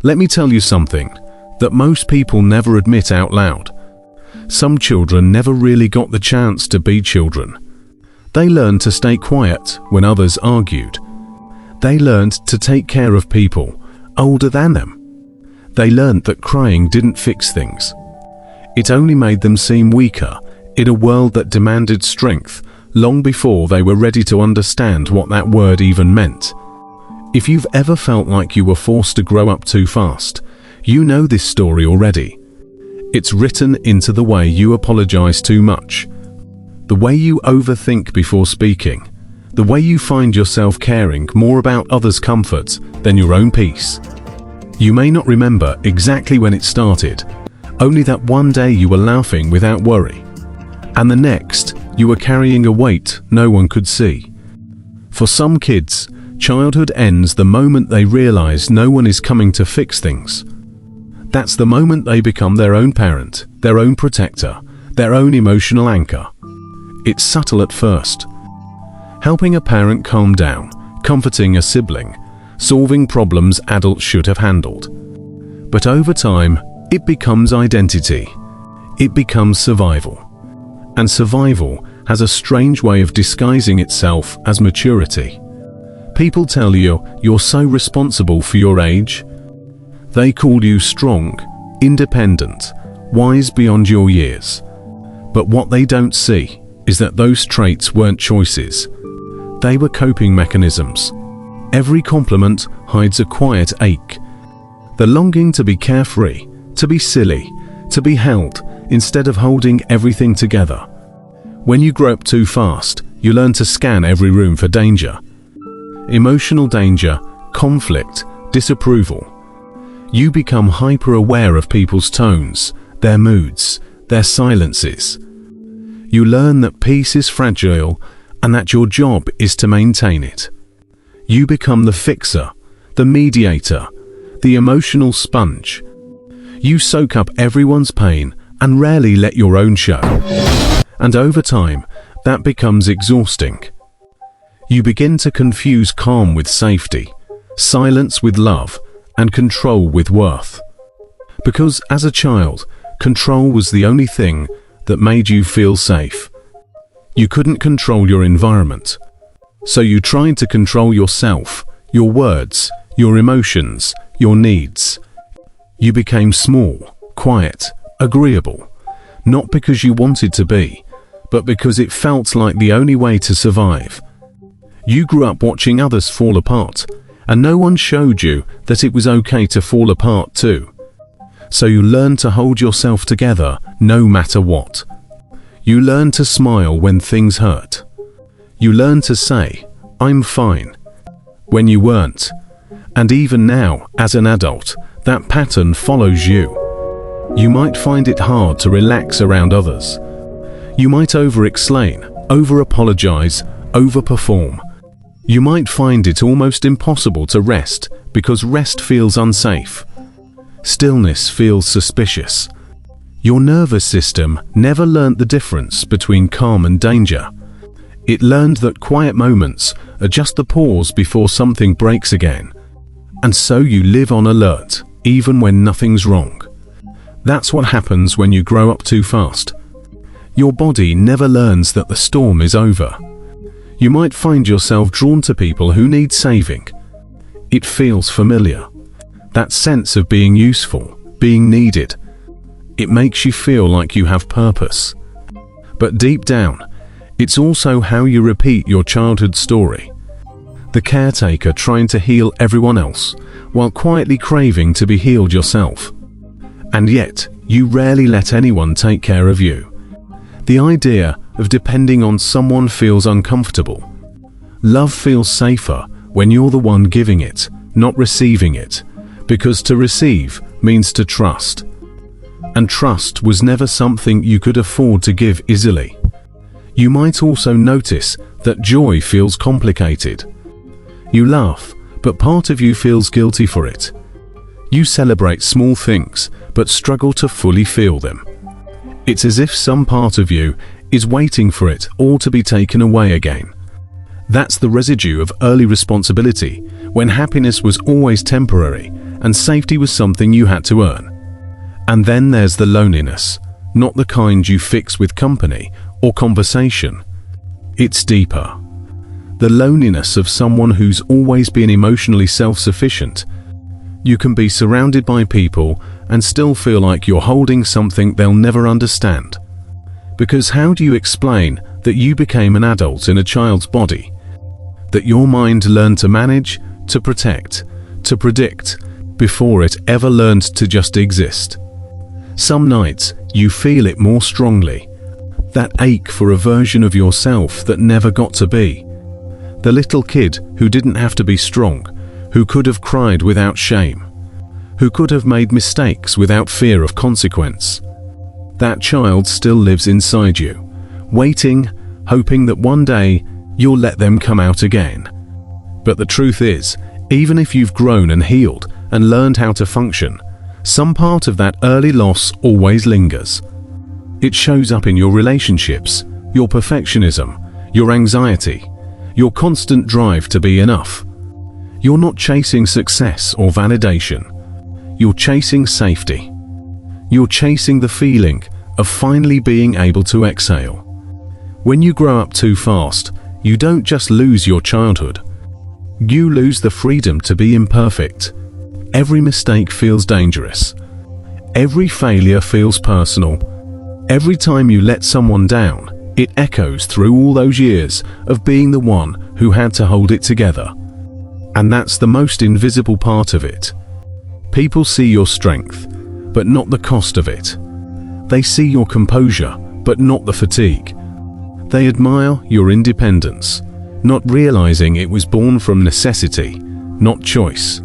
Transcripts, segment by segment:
Let me tell you something that most people never admit out loud. Some children never really got the chance to be children. They learned to stay quiet when others argued. They learned to take care of people older than them. They learned that crying didn't fix things. It only made them seem weaker in a world that demanded strength long before they were ready to understand what that word even meant. If you've ever felt like you were forced to grow up too fast, you know this story already. It's written into the way you apologize too much, the way you overthink before speaking, the way you find yourself caring more about others' comfort than your own peace. You may not remember exactly when it started, only that one day you were laughing without worry, and the next you were carrying a weight no one could see. For some kids, childhood ends the moment they realize no one is coming to fix things. That's the moment they become their own parent, their own protector, their own emotional anchor. It's subtle at first. Helping a parent calm down, comforting a sibling, solving problems adults should have handled. But over time, it becomes identity. It becomes survival. And survival has a strange way of disguising itself as maturity. People tell you you're so responsible for your age. They call you strong, independent, wise beyond your years. But what they don't see is that those traits weren't choices. They were coping mechanisms. Every compliment hides a quiet ache. The longing to be carefree, to be silly, to be held, instead of holding everything together. When you grow up too fast, you learn to scan every room for danger. Emotional danger, conflict, disapproval. You become hyper-aware of people's tones, their moods, their silences. You learn that peace is fragile and that your job is to maintain it. You become the fixer, the mediator, the emotional sponge. You soak up everyone's pain and rarely let your own show. And over time, that becomes exhausting. You begin to confuse calm with safety, silence with love, and control with worth. Because as a child, control was the only thing that made you feel safe. You couldn't control your environment, so you tried to control yourself, your words, your emotions, your needs. You became small, quiet, agreeable, not because you wanted to be, but because it felt like the only way to survive. You grew up watching others fall apart, and no one showed you that it was okay to fall apart too. So you learned to hold yourself together no matter what. You learned to smile when things hurt. You learned to say, "I'm fine," when you weren't. And even now, as an adult, that pattern follows you. You might find it hard to relax around others. You might over-explain, over-apologize, over-perform. You might find it almost impossible to rest because rest feels unsafe. Stillness feels suspicious. Your nervous system never learnt the difference between calm and danger. It learned that quiet moments are just the pause before something breaks again. And so you live on alert, even when nothing's wrong. That's what happens when you grow up too fast. Your body never learns that the storm is over. You might find yourself drawn to people who need saving. It feels familiar. That sense of being useful, being needed. It makes you feel like you have purpose. But deep down, it's also how you repeat your childhood story. The caretaker trying to heal everyone else, while quietly craving to be healed yourself. And yet, you rarely let anyone take care of you. The idea of depending on someone feels uncomfortable. Love feels safer when you're the one giving it, not receiving it, because to receive means to trust. And trust was never something you could afford to give easily. You might also notice that joy feels complicated. You laugh, but part of you feels guilty for it. You celebrate small things, but struggle to fully feel them. It's as if some part of you is waiting for it all to be taken away again. That's the residue of early responsibility, when happiness was always temporary, and safety was something you had to earn. And then there's the loneliness, not the kind you fix with company or conversation. It's deeper. The loneliness of someone who's always been emotionally self-sufficient. You can be surrounded by people and still feel like you're holding something they'll never understand. Because how do you explain that you became an adult in a child's body? That your mind learned to manage, to protect, to predict, before it ever learned to just exist. Some nights you feel it more strongly. That ache for a version of yourself that never got to be. The little kid who didn't have to be strong, who could have cried without shame, who could have made mistakes without fear of consequence. That child still lives inside you, waiting, hoping that one day you'll let them come out again. But the truth is, even if you've grown and healed and learned how to function, some part of that early loss always lingers. It shows up in your relationships, your perfectionism, your anxiety, your constant drive to be enough. You're not chasing success or validation. You're chasing safety. You're chasing the feeling of finally being able to exhale. When you grow up too fast, you don't just lose your childhood. You lose the freedom to be imperfect. Every mistake feels dangerous. Every failure feels personal. Every time you let someone down, it echoes through all those years of being the one who had to hold it together. And that's the most invisible part of it. People see your strength, but not the cost of it. They see your composure, but not the fatigue. They admire your independence, not realizing it was born from necessity, not choice.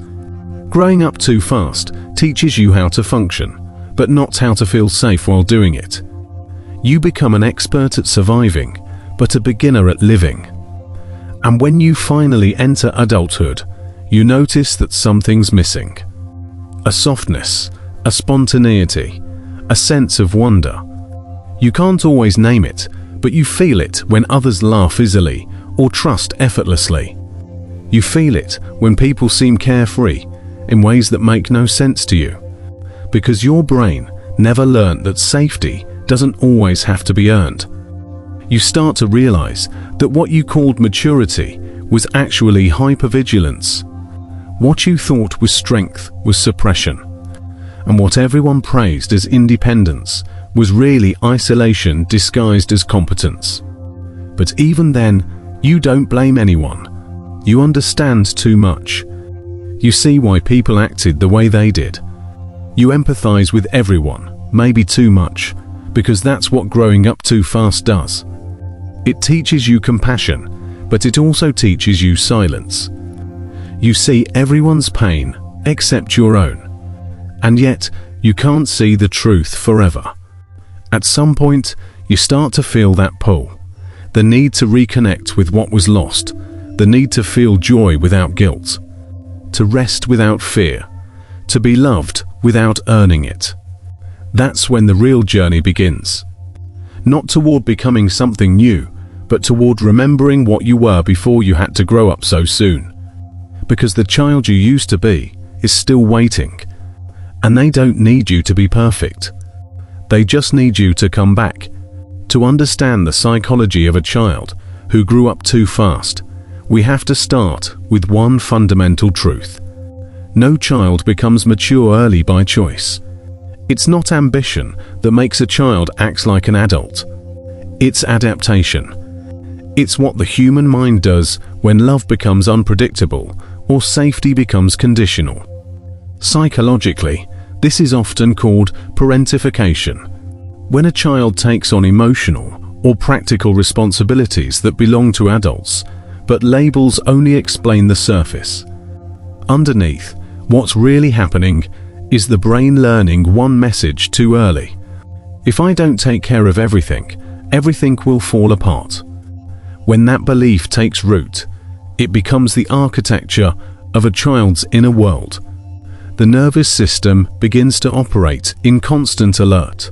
Growing up too fast teaches you how to function, but not how to feel safe while doing it. You become an expert at surviving, but a beginner at living. And when you finally enter adulthood, you notice that something's missing. A softness, a spontaneity, a sense of wonder. You can't always name it, but you feel it when others laugh easily or trust effortlessly. You feel it when people seem carefree in ways that make no sense to you, because your brain never learned that safety doesn't always have to be earned. You start to realize that what you called maturity was actually hypervigilance. What you thought was strength was suppression. And what everyone praised as independence was really isolation disguised as competence. But even then, you don't blame anyone. You understand too much. You see why people acted the way they did. You empathize with everyone, maybe too much, because that's what growing up too fast does. It teaches you compassion, but it also teaches you silence. You see everyone's pain except your own, and yet you can't see the truth forever. At some point, you start to feel that pull, the need to reconnect with what was lost, the need to feel joy without guilt, to rest without fear, to be loved without earning it. That's when the real journey begins. Not toward becoming something new, but toward remembering what you were before you had to grow up so soon. Because the child you used to be is still waiting, and they don't need you to be perfect. They just need you to come back. To understand the psychology of a child who grew up too fast, we have to start with one fundamental truth. No child becomes mature early by choice. It's not ambition that makes a child act like an adult. It's adaptation. It's what the human mind does when love becomes unpredictable or safety becomes conditional. Psychologically, this is often called parentification. When a child takes on emotional or practical responsibilities that belong to adults, but labels only explain the surface. Underneath, what's really happening is the brain learning one message too early. If I don't take care of everything, everything will fall apart. When that belief takes root, it becomes the architecture of a child's inner world. The nervous system begins to operate in constant alert.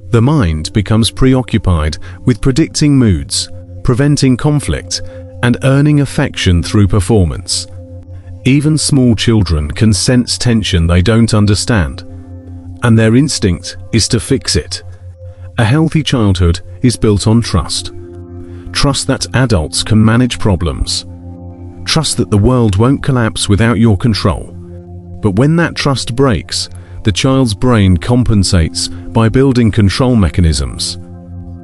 The mind becomes preoccupied with predicting moods, preventing conflict, and earning affection through performance. Even small children can sense tension they don't understand, and their instinct is to fix it. A healthy childhood is built on trust. Trust that adults can manage problems. Trust that the world won't collapse without your control. But when that trust breaks, the child's brain compensates by building control mechanisms.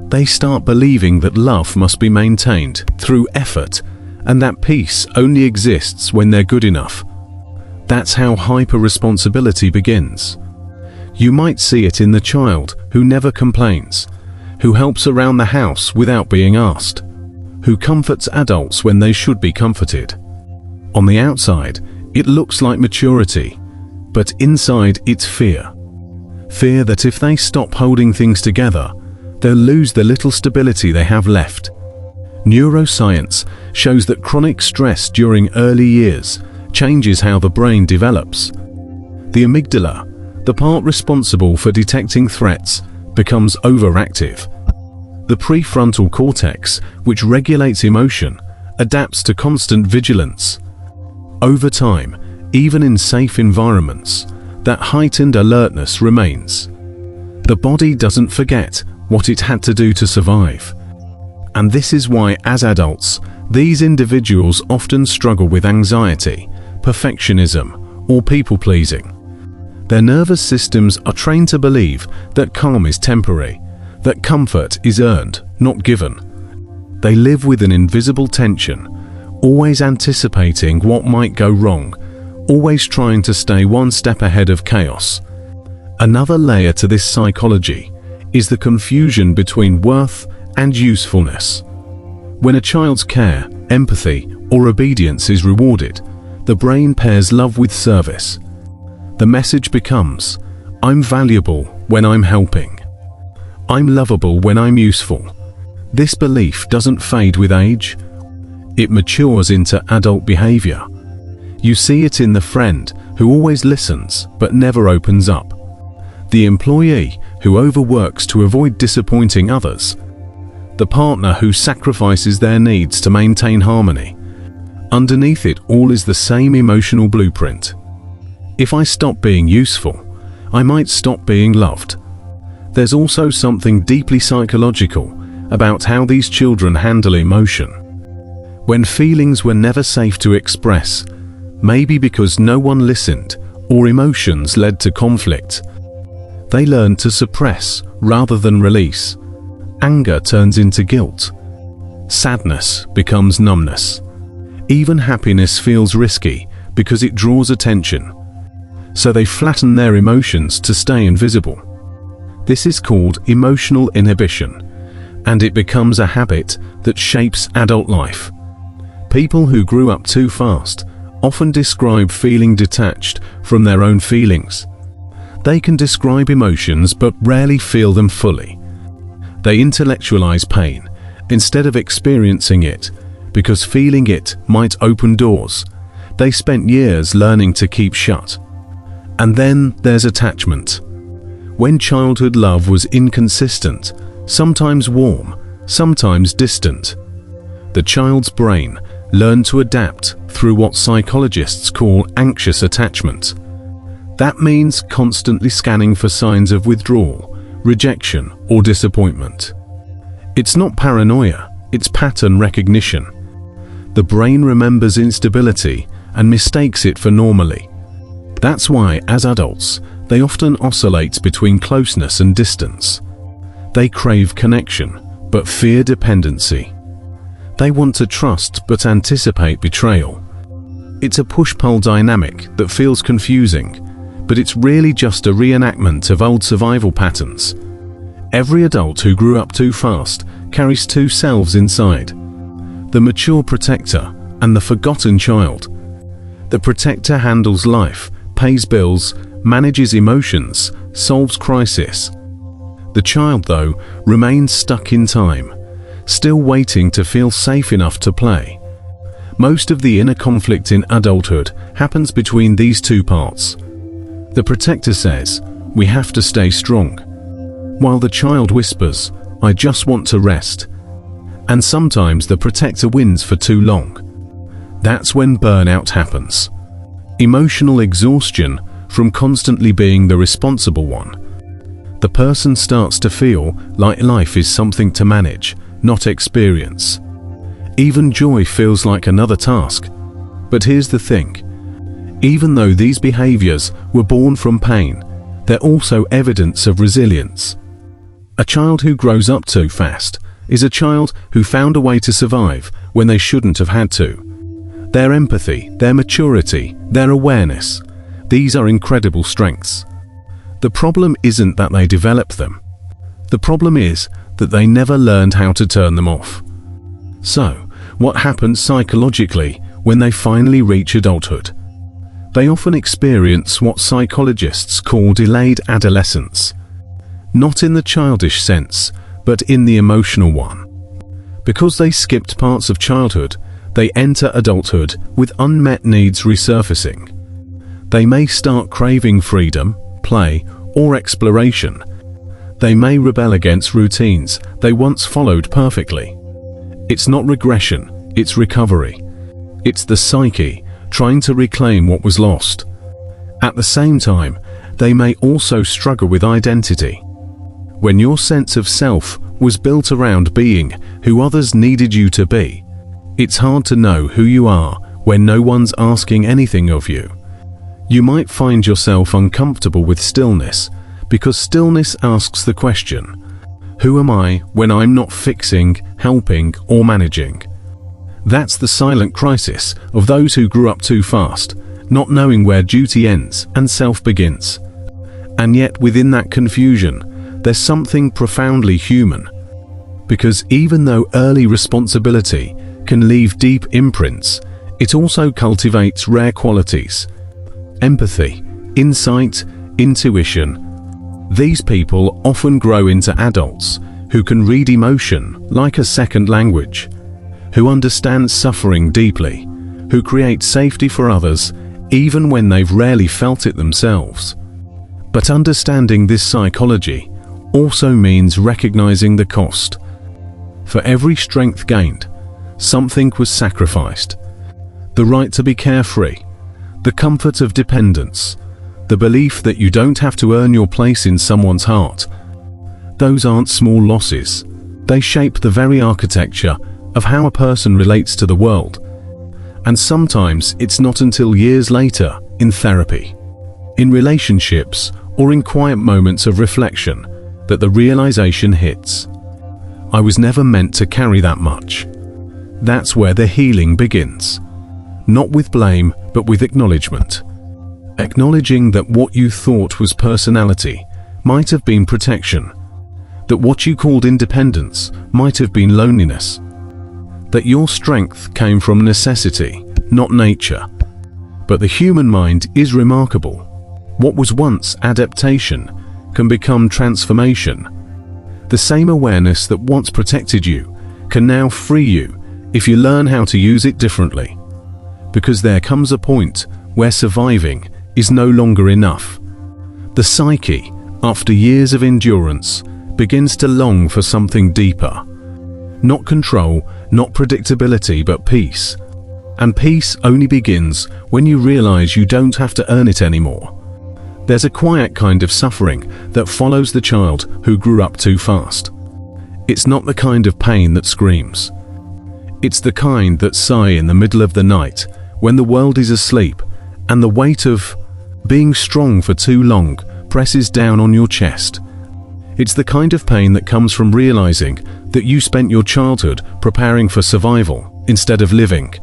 They start believing that love must be maintained through effort, and that peace only exists when they're good enough. That's how hyper-responsibility begins. You might see it in the child who never complains, who helps around the house without being asked, who comforts adults when they should be comforted. On the outside, it looks like maturity, but inside it's fear. Fear that if they stop holding things together, they'll lose the little stability they have left. Neuroscience shows that chronic stress during early years changes how the brain develops. The amygdala, the part responsible for detecting threats, becomes overactive. The prefrontal cortex, which regulates emotion, adapts to constant vigilance. Over time, even in safe environments, that heightened alertness remains. The body doesn't forget what it had to do to survive. And this is why, as adults, these individuals often struggle with anxiety, perfectionism, or people-pleasing. Their nervous systems are trained to believe that calm is temporary, that comfort is earned, not given. They live with an invisible tension, always anticipating what might go wrong, always trying to stay one step ahead of chaos. Another layer to this psychology is the confusion between worth and usefulness. When a child's care, empathy, or obedience is rewarded, the brain pairs love with service. The message becomes, I'm valuable when I'm helping. I'm lovable when I'm useful. This belief doesn't fade with age. It matures into adult behavior. You see it in the friend who always listens but never opens up, the employee who overworks to avoid disappointing others, the partner who sacrifices their needs to maintain harmony. Underneath it all is the same emotional blueprint. If I stop being useful, I might stop being loved. There's also something deeply psychological about how these children handle emotion. When feelings were never safe to express, maybe because no one listened or emotions led to conflict, they learn to suppress rather than release. Anger turns into guilt. Sadness becomes numbness. Even happiness feels risky because it draws attention. So they flatten their emotions to stay invisible. This is called emotional inhibition, and it becomes a habit that shapes adult life. People who grew up too fast often describe feeling detached from their own feelings. They can describe emotions but rarely feel them fully. They intellectualize pain instead of experiencing it, because feeling it might open doors they spent years learning to keep shut. And then there's attachment. When childhood love was inconsistent, sometimes warm, sometimes distant, the child's brain learned to adapt through what psychologists call anxious attachment. That means constantly scanning for signs of withdrawal, rejection, or disappointment. It's not paranoia, it's pattern recognition. The brain remembers instability and mistakes it for normalcy. That's why, as adults, they often oscillate between closeness and distance. They crave connection, but fear dependency. They want to trust but anticipate betrayal. It's a push-pull dynamic that feels confusing, but it's really just a reenactment of old survival patterns. Every adult who grew up too fast carries two selves inside: the mature protector and the forgotten child. The protector handles life, pays bills, manages emotions, solves crisis. The child, though, remains stuck in time, still waiting to feel safe enough to play. Most of the inner conflict in adulthood happens between these two parts. The protector says, "We have to stay strong," while the child whispers, "I just want to rest." And sometimes the protector wins for too long. That's when burnout happens. Emotional exhaustion from constantly being the responsible one. The person starts to feel like life is something to manage, not experience. Even joy feels like another task. But here's the thing. Even though these behaviors were born from pain, they're also evidence of resilience. A child who grows up too fast is a child who found a way to survive when they shouldn't have had to. Their empathy, their maturity, their awareness, these are incredible strengths. The problem isn't that they developed them. The problem is that they never learned how to turn them off. So, what happens psychologically when they finally reach adulthood? They often experience what psychologists call delayed adolescence. Not in the childish sense, but in the emotional one. Because they skipped parts of childhood, they enter adulthood with unmet needs resurfacing. They may start craving freedom, play, or exploration. They may rebel against routines they once followed perfectly. It's not regression, it's recovery. It's the psyche trying to reclaim what was lost. At the same time, they may also struggle with identity. When your sense of self was built around being who others needed you to be, it's hard to know who you are when no one's asking anything of you. You might find yourself uncomfortable with stillness, because stillness asks the question, who am I when I'm not fixing, helping, or managing? That's the silent crisis of those who grew up too fast, not knowing where duty ends and self begins. And yet within that confusion, there's something profoundly human. Because even though early responsibility can leave deep imprints, it also cultivates rare qualities. Empathy, insight, intuition. These people often grow into adults who can read emotion like a second language, who understand suffering deeply, who create safety for others even when they've rarely felt it themselves. But understanding this psychology also means recognizing the cost. For every strength gained, something was sacrificed. The right to be carefree, the comfort of dependence, the belief that you don't have to earn your place in someone's heart. Those aren't small losses. They shape the very architecture of how a person relates to the world. And sometimes it's not until years later, in therapy, in relationships, or in quiet moments of reflection, that the realization hits. I was never meant to carry that much. That's where the healing begins. Not with blame, but with acknowledgement. Acknowledging that what you thought was personality might have been protection, that what you called independence might have been loneliness, that your strength came from necessity, not nature. But the human mind is remarkable. What was once adaptation can become transformation. The same awareness that once protected you can now free you if you learn how to use it differently. Because there comes a point where surviving is no longer enough. The psyche, after years of endurance, begins to long for something deeper. Not control, not predictability, but peace. And peace only begins when you realize you don't have to earn it anymore. There's a quiet kind of suffering that follows the child who grew up too fast. It's not the kind of pain that screams. It's the kind that sighs in the middle of the night when the world is asleep and the weight of being strong for too long presses down on your chest. It's the kind of pain that comes from realizing that you spent your childhood preparing for survival instead of living.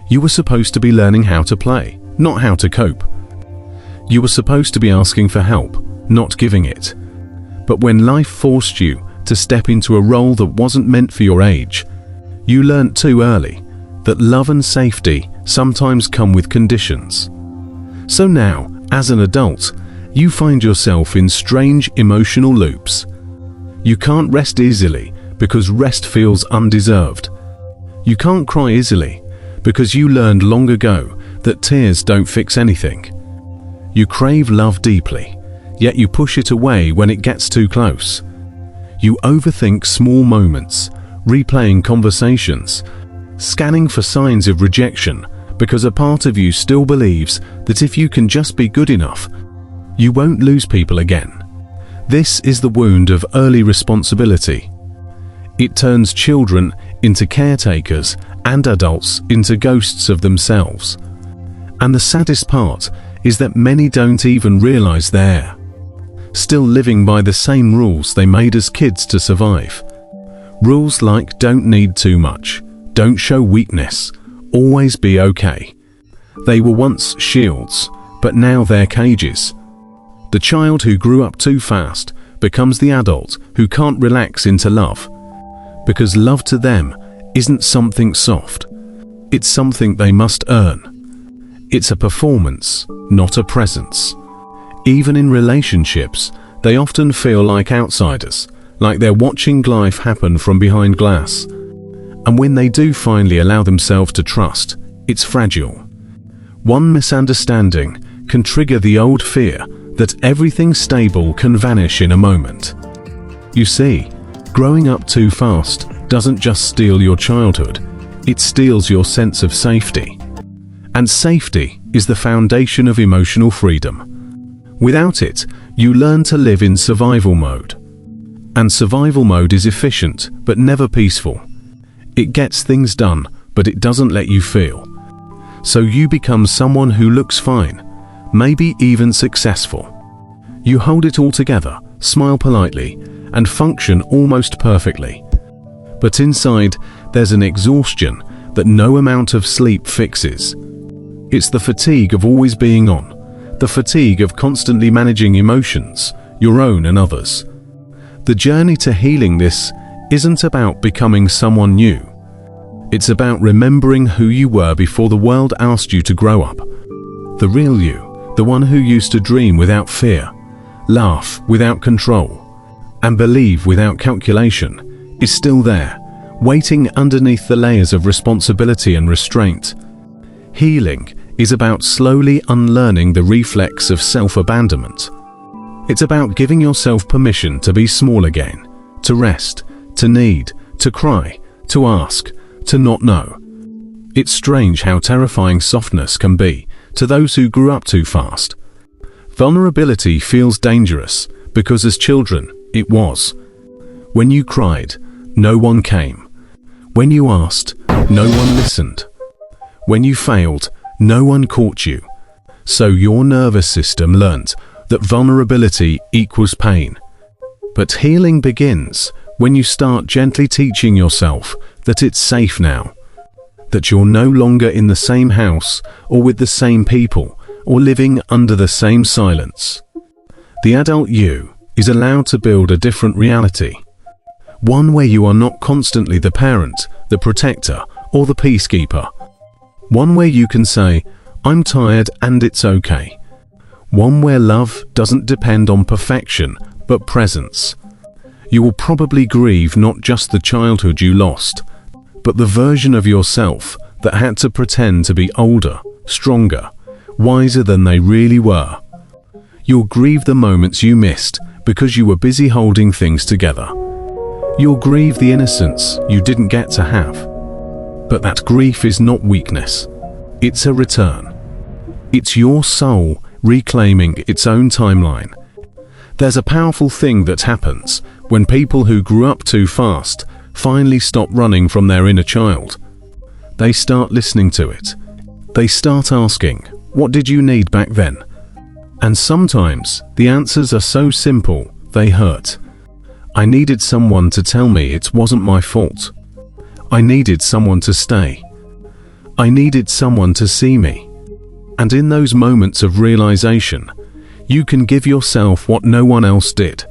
You were supposed to be learning how to play, not how to cope. You were supposed to be asking for help, not giving it. But when life forced you to step into a role that wasn't meant for your age, you learnt too early that love and safety sometimes come with conditions. So now, as an adult, you find yourself in strange emotional loops. You can't rest easily because rest feels undeserved. You can't cry easily because you learned long ago that tears don't fix anything. You crave love deeply, yet you push it away when it gets too close. You overthink small moments, replaying conversations, scanning for signs of rejection because a part of you still believes that if you can just be good enough, you won't lose people again. This is the wound of early responsibility. It turns children into caretakers and adults into ghosts of themselves. And the saddest part is that many don't even realize they're still living by the same rules they made as kids to survive. Rules like don't need too much, don't show weakness, always be okay. They were once shields, but now they're cages. The child who grew up too fast becomes the adult who can't relax into love, because love to them isn't something soft. It's something they must earn. It's a performance, not a presence. Even in relationships, they often feel like outsiders, like they're watching life happen from behind glass. And when they do finally allow themselves to trust, it's fragile. One misunderstanding can trigger the old fear that everything stable can vanish in a moment. You see, growing up too fast doesn't just steal your childhood, it steals your sense of safety. And safety is the foundation of emotional freedom. Without it, you learn to live in survival mode. And survival mode is efficient, but never peaceful. It gets things done, but it doesn't let you feel. So you become someone who looks fine, maybe even successful. You hold it all together, smile politely, and function almost perfectly. But inside, there's an exhaustion that no amount of sleep fixes. It's the fatigue of always being on, the fatigue of constantly managing emotions, your own and others. The journey to healing this isn't about becoming someone new. It's about remembering who you were before the world asked you to grow up. The real you, the one who used to dream without fear, laugh without control, and believe without calculation, is still there, waiting underneath the layers of responsibility and restraint. Healing is about slowly unlearning the reflex of self-abandonment. It's about giving yourself permission to be small again, to rest, to need, to cry, to ask, to not know. It's strange how terrifying softness can be to those who grew up too fast. Vulnerability feels dangerous because as children, it was. When you cried, no one came. When you asked, no one listened. When you failed, no one caught you. So your nervous system learnt that vulnerability equals pain. But healing begins when you start gently teaching yourself that it's safe now, that you're no longer in the same house or with the same people or living under the same silence. The adult you is allowed to build a different reality, one where you are not constantly the parent, the protector, or the peacekeeper. One where you can say, I'm tired and it's okay. One where love doesn't depend on perfection, but presence. You will probably grieve not just the childhood you lost, but the version of yourself that had to pretend to be older, stronger, wiser than they really were. You'll grieve the moments you missed because you were busy holding things together. You'll grieve the innocence you didn't get to have. But that grief is not weakness. It's a return. It's your soul reclaiming its own timeline. There's a powerful thing that happens when people who grew up too fast finally stop running from their inner child. They start listening to it. They start asking, what did you need back then? And sometimes the answers are so simple, they hurt. I needed someone to tell me it wasn't my fault. I needed someone to stay. I needed someone to see me. And in those moments of realization, you can give yourself what no one else did.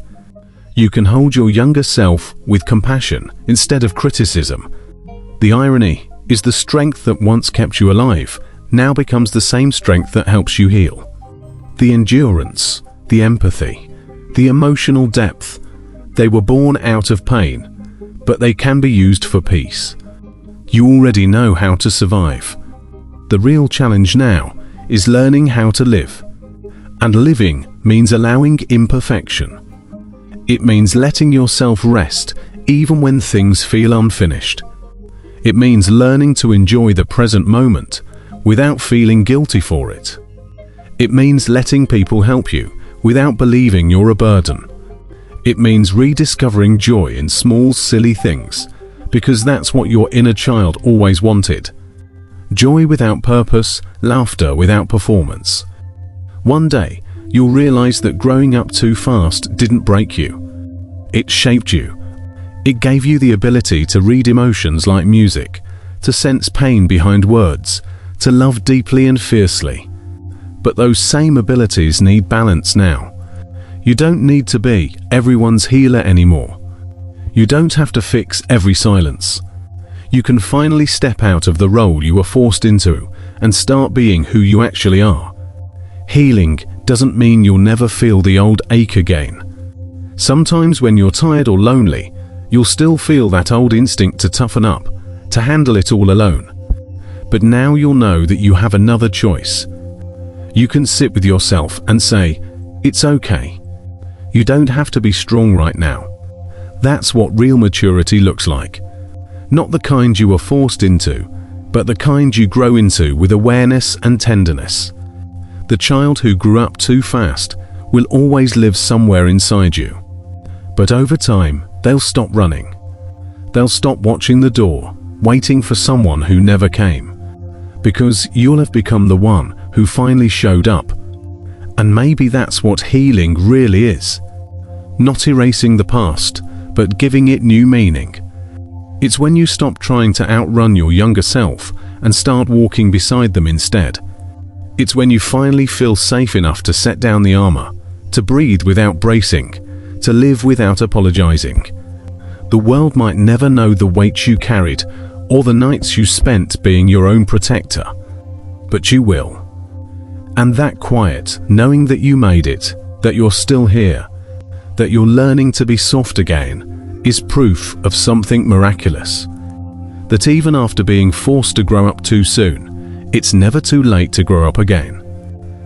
You can hold your younger self with compassion instead of criticism. The irony is the strength that once kept you alive now becomes the same strength that helps you heal. The endurance, the empathy, the emotional depth, they were born out of pain, but they can be used for peace. You already know how to survive. The real challenge now is learning how to live. And living means allowing imperfection. It means letting yourself rest even when things feel unfinished. It means learning to enjoy the present moment without feeling guilty for it. It means letting people help you without believing you're a burden. It means rediscovering joy in small, silly things, because that's what your inner child always wanted. Joy without purpose, laughter without performance. One day, you'll realize that growing up too fast didn't break you. It shaped you. It gave you the ability to read emotions like music, to sense pain behind words, to love deeply and fiercely. But those same abilities need balance now. You don't need to be everyone's healer anymore. You don't have to fix every silence. You can finally step out of the role you were forced into and start being who you actually are. Healing doesn't mean you'll never feel the old ache again. Sometimes when you're tired or lonely, you'll still feel that old instinct to toughen up, to handle it all alone. But now you'll know that you have another choice. You can sit with yourself and say, "It's okay." You don't have to be strong right now. That's what real maturity looks like. Not the kind you were forced into, but the kind you grow into with awareness and tenderness. The child who grew up too fast will always live somewhere inside you. But over time, they'll stop running. They'll stop watching the door, waiting for someone who never came. Because you'll have become the one who finally showed up. And maybe that's what healing really is. Not erasing the past, but giving it new meaning. It's when you stop trying to outrun your younger self and start walking beside them instead. It's when you finally feel safe enough to set down the armor, to breathe without bracing, to live without apologizing. The world might never know the weight you carried or the nights you spent being your own protector, but you will. And that quiet, knowing that you made it, that you're still here, that you're learning to be soft again, is proof of something miraculous. That even after being forced to grow up too soon, it's never too late to grow up again.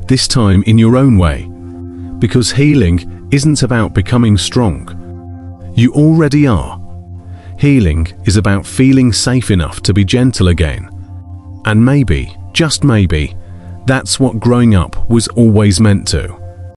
This time in your own way. Because healing isn't about becoming strong. You already are. Healing is about feeling safe enough to be gentle again. And maybe, just maybe, that's what growing up was always meant to.